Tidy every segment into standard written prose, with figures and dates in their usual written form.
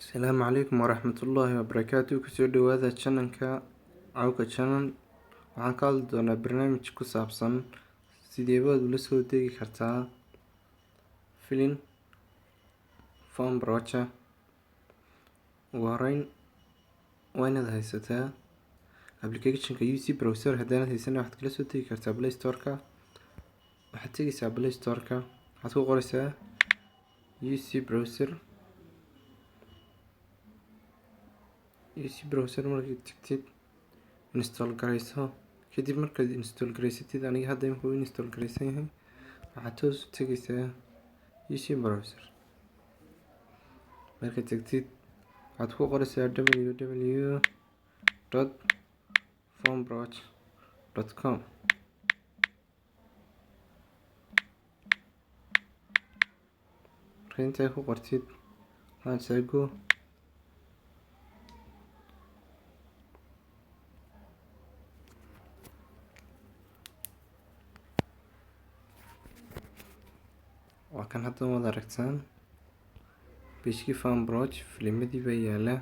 Asalaamu calaykum waraxmatullaahi wabarakaatuh. Kusoo dhawaada channelka Cawka Channel. Waxaan ka hadli doonaa barnaamij ku saabsan sidee baad ula soo degi kartaa filim Farm Brocha. Ugu horeyn waa inaad haysataa applicationka UC Browser. Haddaanad haysan waxaad kala soo degi kartaa Play Store-ka. Waxaad tegaysaa Play Store-ka, waxaad ku qoraysaa UC Browser. Markaad tagtid install garayso, kadib markaad install garaysatid, aniga hadda wuxuu install garaysan yahay, waxaad toos u tegaysaa UC Browser. Markaad tagtid waxaad ku qoraysaa www.farmbroch.com. marka intaa ku qortid waxaad go waa kan hadda wada aragtaan pagekii Farm Broch. filimadii baa yaala,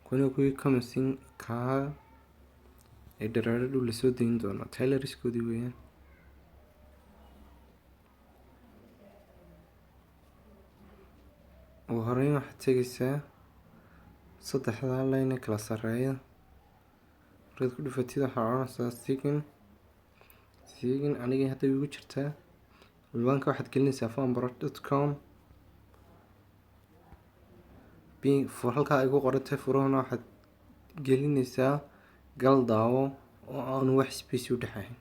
kuna kuwii commencing kaa ay dharaaro dhow lasoo dayin doono tailoriskoodii weeyaan. ugu horeyn waxaad tegaysaa saddexda line ee kala sarreeya. markaad ku dhufatid waxaad oranaysaa sign. aniga hadda igu jirtaa ciwaanka, waxaad gelinaysaa farmbroch.com. halkaa ay ku qorantay furahana waxaad gelinaysaa gal daawo oo aan wax space u dhexayn.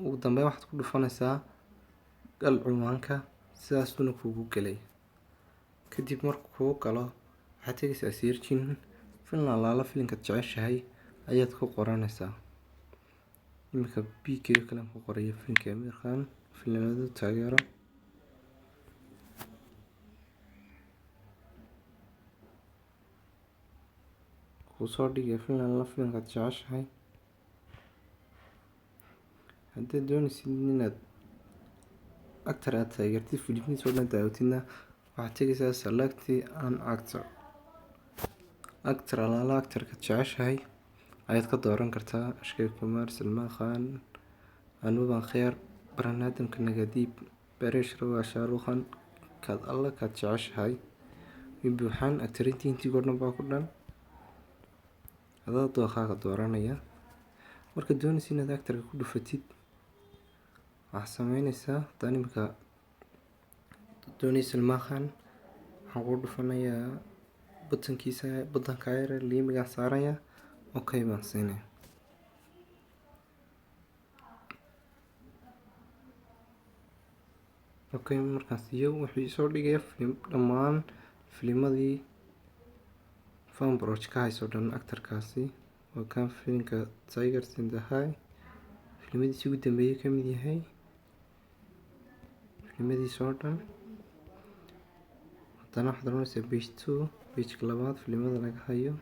ugu dambeyn waxaad ku dhufanaysaa gal ciwaanka, sidaasuna kuugu galay. kadib markuu kuu galo waxaad tegaysaa searching, filim alaala filimkaad jeceshahay ayaad ku qoranaysaa. iminka PK kale ku qoraya filimka Amir Khan, filimada taageero. kusoo dhigay filim alaala filimkaad jeceshahay. haddaad doonaysid inaad actor aad taageertid, filimadiisa oo dhan daawatidna, waxaad tegaysaa select an actor alaala actorkaad jeceshahay ayaad ka dooran kartaa. Akshay Kumar, Salman Khan, Anuban Khair, Barnaamij Nagadiib, Paresh Rawal, Shah Rukh Khan. kaad alla kaad jeceshahay way buuxaan. actorintii intii oo dhan baa ku dhan, adaa dookhaaga dooranaya. markaad doonaysid inaad actorka ku dhufatid waxaad sameynaysaa, haddaan iminka doonay Salman Khan, waxaan ku dhufanayaa buttonka yar liimigaan saaraya, okay baan siinaya. markaas iyo wuxuu soo dhigaya dhammaan filimadii Farm Broch ka hayso dhan. actorkaasi waa kan filimka Tigers in the High filimadiisi ugu dambeeyay ka mid yahay, filimadiisa oo dhan. haddana waxaad oranaysaa page 2, pageka labaad filimada laga hayo.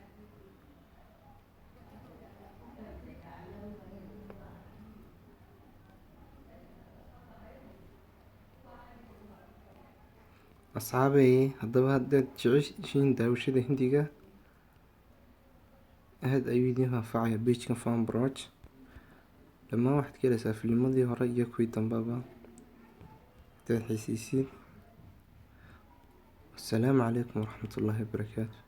asxaabey, haddaba haddaad jeceshiin daawashada hindiga, aad ayuu idin anfacaya pageka Farm Broch. dhammaan waxaad ka helaysaa filimadii hore iyo kuwii dambaba haddaad xiisaysid. Asalaamu calaykum waraxmatullaahi wabarakaatuh.